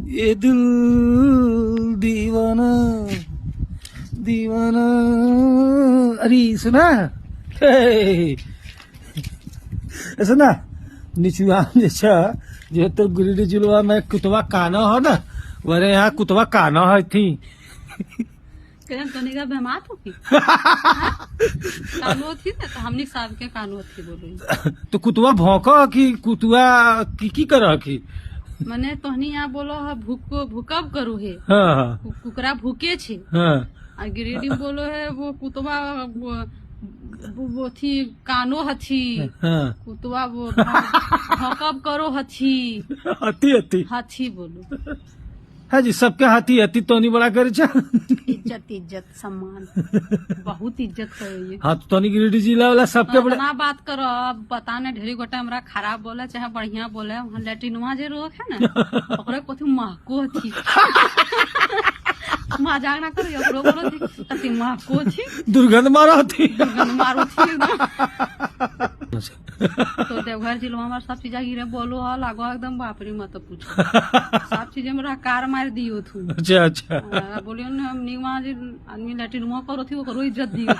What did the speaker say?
ये दिल दीवाना दीवाना। अरे सुना, सुना निचुआ जे छ जे तो गिरिडीह जिलवा में कुतवा काना हो ना, वरे यहाँ कुतवा काना है थी। तनिका बेमार हो की कानो थी ना, तो हमनी साहब के कानो थी बोलो। तो कुतवा भौंका कि कुतवा की कर की मने तोहनी यहाँ बोलो है भूकब करू है। हाँ हाँ कुकरा भूके छे। हाँ और गिरिडीह बोलो है वो कुतवा वो थी कानो हथी। हाँ कुतवा वो भौकब करो हथी। हती हती हाथी बोलो। हाँ जी, सबके हाथी हती तो नहीं बड़ा करे छा। इज्जत इज्जत सम्मान बहुत इज्जत करिए। हाँ तो नहीं गिरिडीह जिला वाला सबके बड़ा ना बात करो। अब पता नहीं ढेरी गोटा हमरा खराब बोले चाहे बढ़िया बोले, वहाँ लेटिनवा जे रोग है ना ओकरे कथी महको थी। मजाक ना करो, ओकरो बोलो थी कथी महको थी, दुर्गंध मारा थी। दुर्गंध मारो थी एकदम। तो देवघर जिला में सब चीज गिरे बोलो हा लागो एकदम बापरी मत पूछो। सब चीज में कार मार दियो थू। अच्छा अच्छा बोलियो ना निमा जी आदमी लेटिनवा करो थी ओकरो इज्जत दियो।